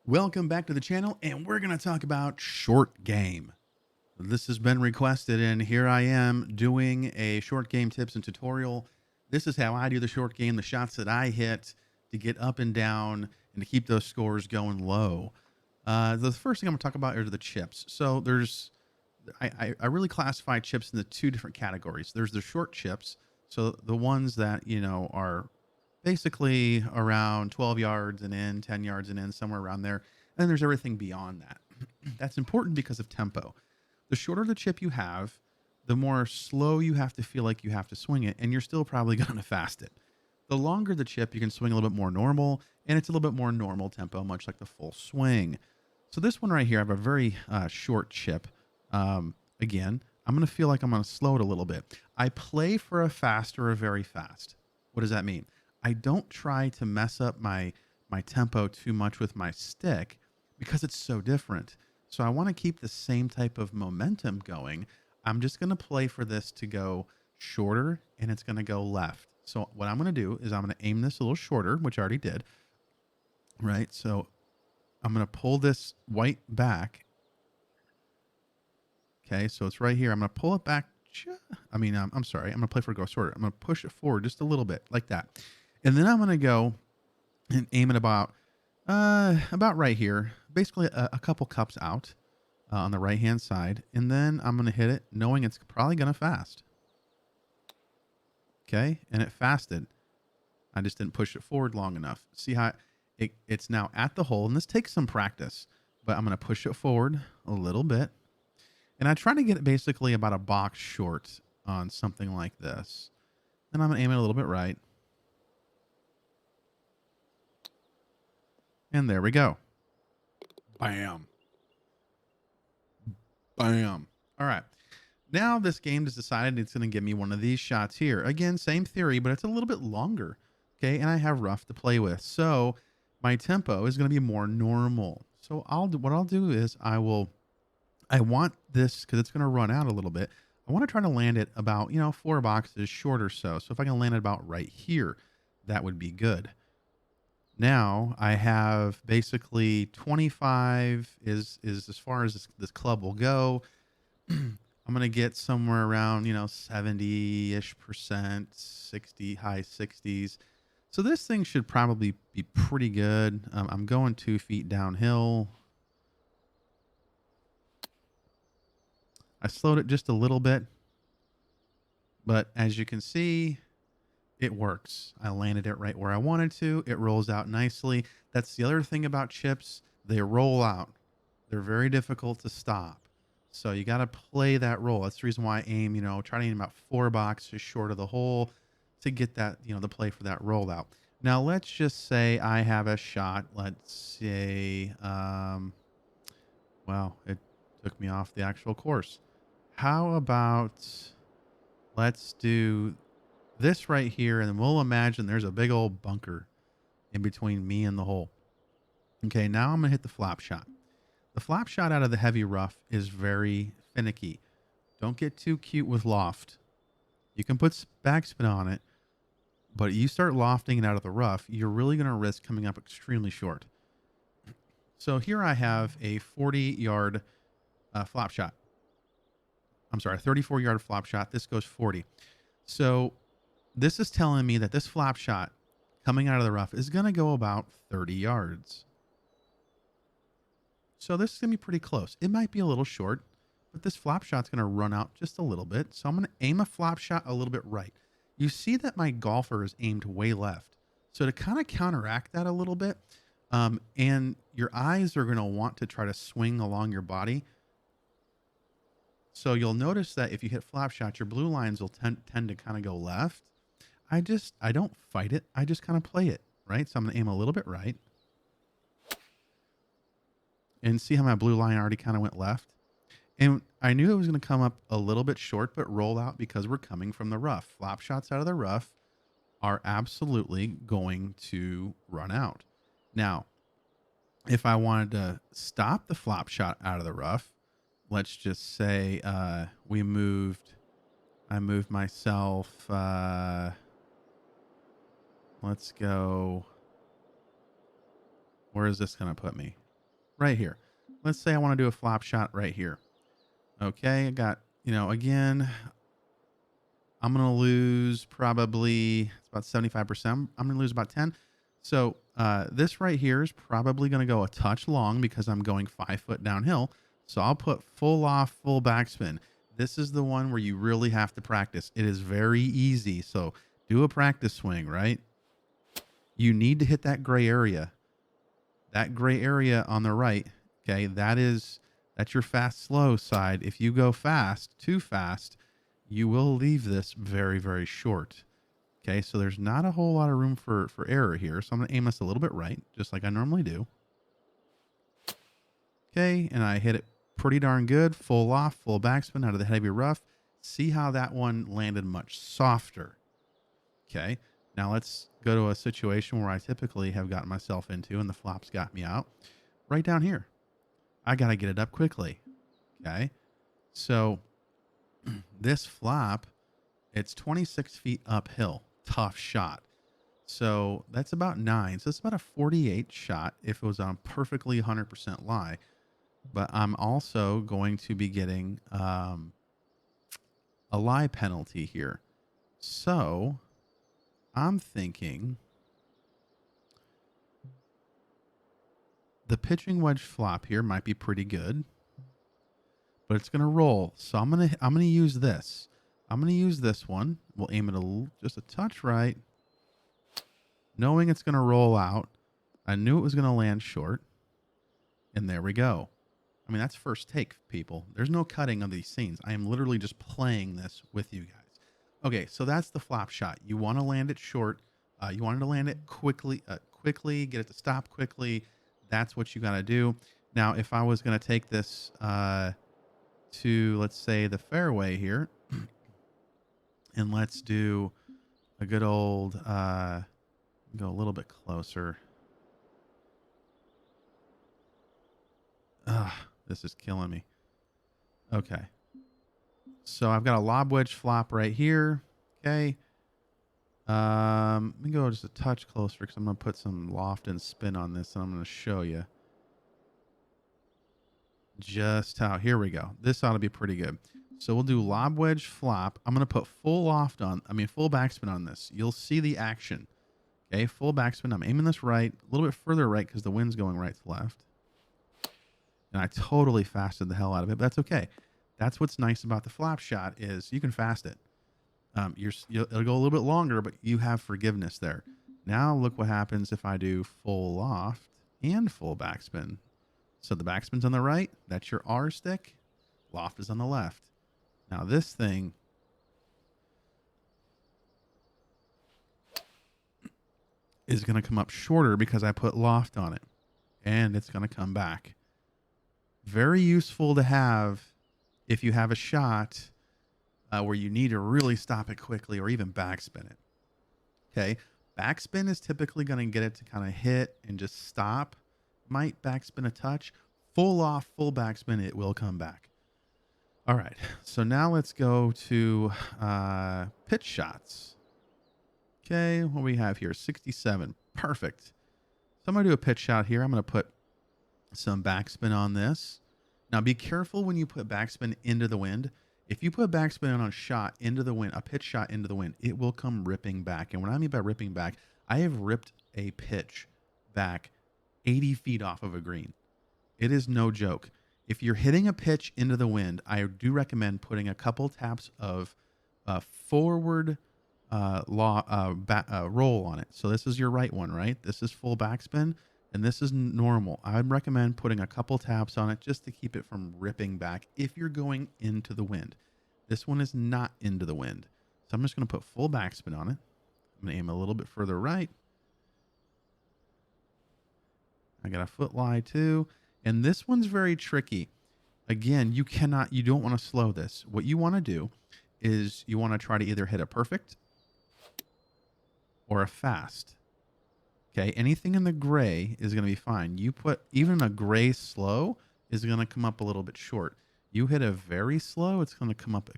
Welcome back to the channel, and we're going to talk about short game. This has been requested, and here I am doing a short game tips and tutorial. This is how I do the short game, the shots that I hit to get up and down and to keep those scores going low. The first thing I'm going to talk about are the chips. So I really classify chips into two different categories. There's the short chips, so the ones that are basically around 12 yards and in, 10 yards and in, somewhere around there. And then there's everything beyond that. That's important because of tempo. The shorter the chip you have, the more slow you have to feel like you have to swing it, and you're still probably going to fast it. The longer the chip, you can swing a little bit more normal, and it's a little bit more normal tempo, much like the full swing. So this one right here, I have a very short chip. Again, I'm going to feel like I'm going to slow it a little bit. I play for a fast or a very fast. What does that mean? I don't try to mess up my tempo too much with my stick because it's so different. So I want to keep the same type of momentum going. I'm just going to play for this to go shorter, and it's going to go left. So what I'm going to do is I'm going to aim this a little shorter, which I already did. Right? So I'm going to pull this white back. Okay, so it's right here. I'm going to pull it back. I'm sorry. I'm going to play for it to go shorter. I'm going to push it forward just a little bit like that. And then I'm going to go and aim it about right here, basically a couple cups out on the right-hand side. And then I'm going to hit it knowing it's probably going to fast. Okay, and it fasted. I just didn't push it forward long enough. See how it's now at the hole, and this takes some practice, but I'm going to push it forward a little bit. And I try to get it basically about a box short on something like this. Then I'm going to aim it a little bit right. And there we go. Bam. Bam. All right. Now this game has decided it's going to give me one of these shots here. Again, same theory, but it's a little bit longer. Okay. And I have rough to play with. So my tempo is going to be more normal. So what I'll do is I want this because it's going to run out a little bit. I want to try to land it about, 4 boxes short or so. So if I can land it about right here, that would be good. Now I have basically 25 is as far as this club will go. I'm going to get somewhere around, 70-ish percent, 60, high 60s. So this thing should probably be pretty good. I'm going 2 feet downhill. I slowed it just a little bit, but as you can see, it works. I landed it right where I wanted to. It rolls out nicely. That's the other thing about chips. They roll out. They're very difficult to stop. So you got to play that roll. That's the reason why I aim, try to aim about 4 boxes short of the hole to get that, the play for that rollout. Now, let's just say I have a shot. Let's say, well, it took me off the actual course. How about let's do this right here, and then we'll imagine there's a big old bunker in between me and the hole. Okay, now I'm going to hit the flop shot. The flop shot out of the heavy rough is very finicky. Don't get too cute with loft. You can put backspin on it, but you start lofting it out of the rough, you're really going to risk coming up extremely short. So here I have a 40-yard flop shot. I'm sorry, 34-yard flop shot. This goes 40. So this is telling me that this flop shot coming out of the rough is going to go about 30 yards. So this is going to be pretty close. It might be a little short, but this flop shot's going to run out just a little bit. So I'm going to aim a flop shot a little bit right. You see that my golfer is aimed way left. So to kind of counteract that a little bit, and your eyes are going to want to try to swing along your body. So you'll notice that if you hit flop shots, your blue lines will tend to kind of go left. I don't fight it. I just kind of play it, right? So I'm going to aim a little bit right. And see how my blue line already kind of went left? And I knew it was going to come up a little bit short, but roll out because we're coming from the rough. Flop shots out of the rough are absolutely going to run out. Now, if I wanted to stop the flop shot out of the rough, let's just say I moved myself, let's go, where is this going to put me? right here. Let's say I want to do a flop shot right here. Okay, I got, again, I'm going to lose probably, it's about 75%. I'm going to lose about 10. So this right here is probably going to go a touch long because I'm going 5 foot downhill. So I'll put full off, full backspin. This is the one where you really have to practice. It is very easy. So do a practice swing, right? You need to hit that gray area. That gray area on the right, okay, that's your fast slow side. If you go fast, too fast, you will leave this very, very short. Okay, so there's not a whole lot of room for error here. So I'm going to aim this a little bit right, just like I normally do. Okay, and I hit it pretty darn good. Full off, full backspin out of the heavy rough. See how that one landed much softer. Okay, now let's go to a situation where I typically have gotten myself into and the flops got me out. Right down here. I got to get it up quickly. Okay, so this flop, it's 26 feet uphill. Tough shot. So that's about 9. So it's about a 48 shot if it was on perfectly 100% lie. But I'm also going to be getting a lie penalty here. So I'm thinking the pitching wedge flop here might be pretty good, but it's going to roll. So I'm going to use this. I'm going to use this one. We'll aim it just a touch right, knowing it's going to roll out. I knew it was going to land short, and there we go. I mean, that's first take, people. There's no cutting of these scenes. I am literally just playing this with you guys. Okay, so that's the flop shot. You want to land it short. You want to land it quickly, get it to stop quickly. That's what you got to do. Now, if I was going to take this to, let's say, the fairway here, and let's do a good old, go a little bit closer. This is killing me. Okay. So I've got a lob wedge flop right here. Okay. Let me go just a touch closer because I'm going to put some loft and spin on this, and I'm going to show you just how. Here we go. This ought to be pretty good. So we'll do lob wedge flop. I'm going to put full backspin on this. You'll see the action. Okay, full backspin. I'm aiming this right, a little bit further right because the wind's going right to left. And I totally fasted the hell out of it, but that's okay. That's what's nice about the flop shot is you can fast it. It'll go a little bit longer, but you have forgiveness there. Now look what happens if I do full loft and full backspin. So the backspin's on the right. That's your R stick. Loft is on the left. Now this thing is going to come up shorter because I put loft on it. And it's going to come back. Very useful to have if you have a shot where you need to really stop it quickly or even backspin it. Okay. Backspin is typically going to get it to kind of hit and just stop. Might backspin a touch. Full off, full backspin, it will come back. All right. So now let's go to pitch shots. Okay. What we have here, 67. Perfect. So I'm going to do a pitch shot here. I'm going to put some backspin on this. Now be careful when you put backspin into the wind. If you put backspin on a shot into the wind, a pitch shot into the wind, it will come ripping back. And what I mean by ripping back, I have ripped a pitch back 80 feet off of a green. It is no joke. If you're hitting a pitch into the wind, I do recommend putting a couple taps of forward roll on it. So this is your right one, right? This is full backspin. And this is normal. I'd recommend putting a couple taps on it just to keep it from ripping back if you're going into the wind. This one is not into the wind. So I'm just going to put full backspin on it. I'm going to aim a little bit further right. I got a foot lie too. And this one's very tricky. Again, you don't want to slow this. What you want to do is you want to try to either hit a perfect or a fast. Okay, anything in the gray is going to be fine. You put even a gray slow is going to come up a little bit short. You hit a very slow, it's going to come up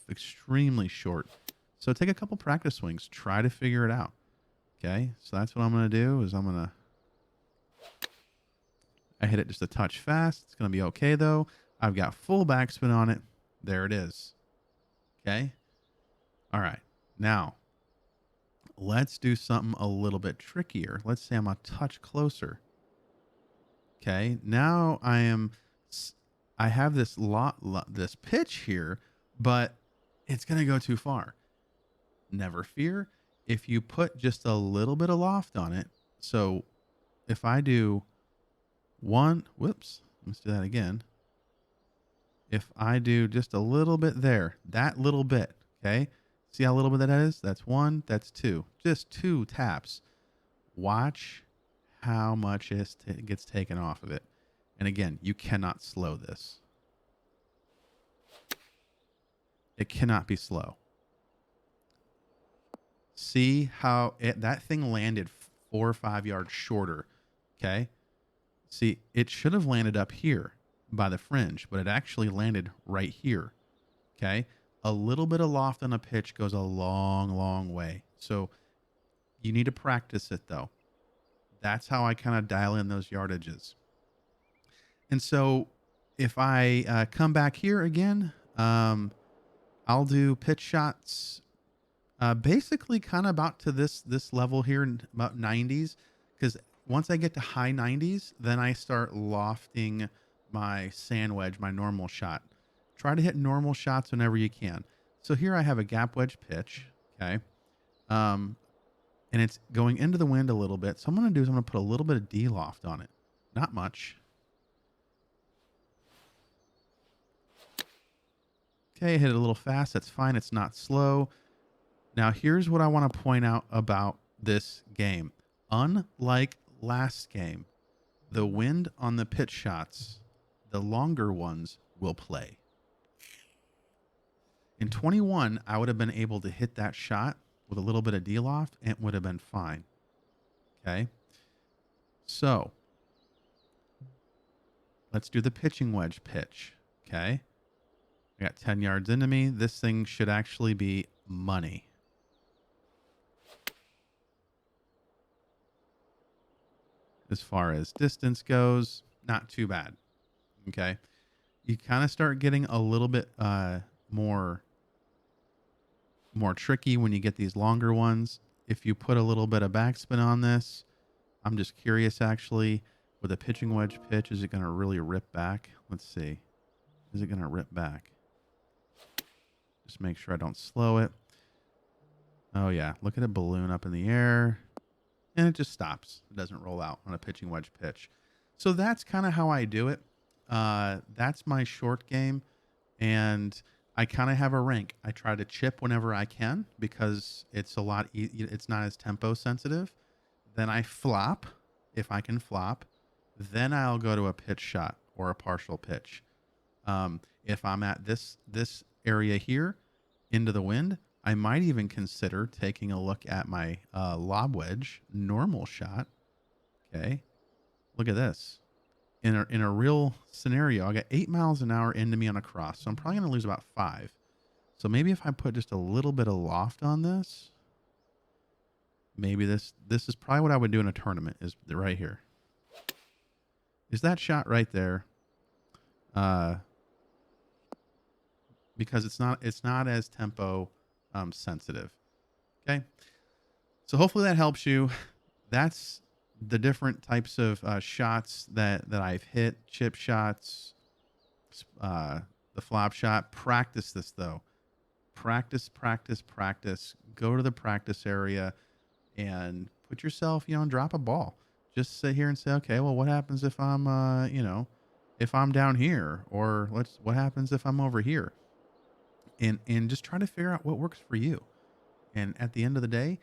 extremely short. So take a couple practice swings. Try to figure it out. Okay, so that's what I'm going to do is I'm going to I hit it just a touch fast. It's going to be okay though. I've got full backspin on it. There it is. Okay. All right. Now let's do something a little bit trickier. Let's say I'm a touch closer. Okay. Now I have this this pitch here, but it's going to go too far. Never fear. If you put just a little bit of loft on it. So if I do let's do that again. If I do just a little bit there, that little bit, okay? See how little bit that is? That's one, that's two. Just two taps. Watch how much gets taken off of it. And again, you cannot slow this. It cannot be slow. See how that thing landed 4 or 5 yards shorter, okay? See, it should have landed up here by the fringe, but it actually landed right here. Okay. A little bit of loft on a pitch goes a long, long way. So you need to practice it though. That's how I kind of dial in those yardages. And so if I come back here again, I'll do pitch shots basically kind of about to this level here in about 90s, because once I get to high 90s, then I start lofting my sand wedge, my normal shot. Try to hit normal shots whenever you can. So here I have a gap wedge pitch, okay? And it's going into the wind a little bit. So I'm going to put a little bit of D-loft on it. Not much. Okay, I hit it a little fast. That's fine. It's not slow. Now, here's what I want to point out about this game. Unlike last game, the wind on the pitch shots, the longer ones, will play. In 21, I would have been able to hit that shot with a little bit of D-loft, and it would have been fine. Okay? So, let's do the pitching wedge pitch. Okay? I got 10 yards into me. This thing should actually be money. As far as distance goes, not too bad. Okay. You kind of start getting a little bit more tricky when you get these longer ones. If you put a little bit of backspin on this, I'm just curious actually, with a pitching wedge pitch, is it going to really rip back? Let's see. Is it going to rip back? Just make sure I don't slow it. Oh yeah. Look at it balloon up in the air. And it just stops. It doesn't roll out on a pitching wedge pitch. So that's kind of how I do it. That's my short game. And I kind of have a rank. I try to chip whenever I can because it's a lot. It's not as tempo sensitive. Then I flop if I can flop. Then I'll go to a pitch shot or a partial pitch. If I'm at this area here into the wind, I might even consider taking a look at my lob wedge normal shot. Okay. Look at this. In a real scenario, I got 8 miles an hour into me on a cross. So I'm probably going to lose about 5. So maybe if I put just a little bit of loft on this, maybe this is probably what I would do in a tournament, is right here. Is that shot right there? Because it's not as tempo sensitive. Okay. So hopefully that helps you. That's the different types of shots that I've hit. Chip shots, the flop shot. Practice this though. Practice. Go to the practice area and put yourself, drop a ball. Just sit here and say, okay, well, what happens if I'm, if I'm down here, or what happens if I'm over here? And just try to figure out what works for you. And at the end of the day,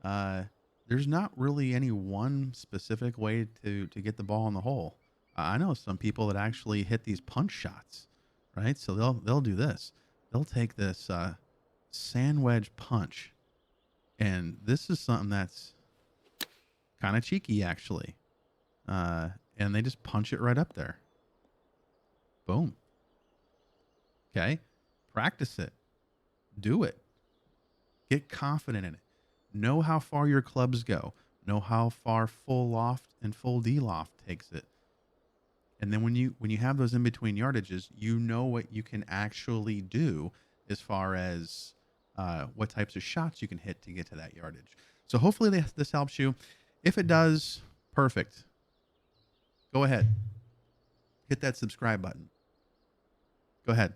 there's not really any one specific way to get the ball in the hole. I know some people that actually hit these punch shots, right? So they'll do this. They'll take this sand wedge punch, and this is something that's kind of cheeky actually. And they just punch it right up there. Boom. Okay. Practice it. Do it. Get confident in it. Know how far your clubs go. Know how far full loft and full D loft takes it. And then when you have those in between yardages, you know what you can actually do as far as what types of shots you can hit to get to that yardage. So hopefully this helps you. If it does, perfect. Go ahead, hit that subscribe button. Go ahead.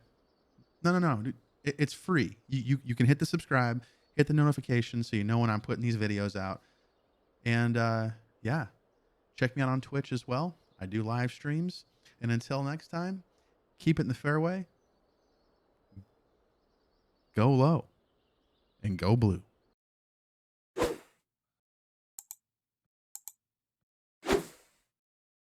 No, no, no. Dude, it's free. You can hit the subscribe, hit the notification so you know when I'm putting these videos out. And yeah, check me out on Twitch as well. I do live streams. And until next time, keep it in the fairway, go low, and go blue.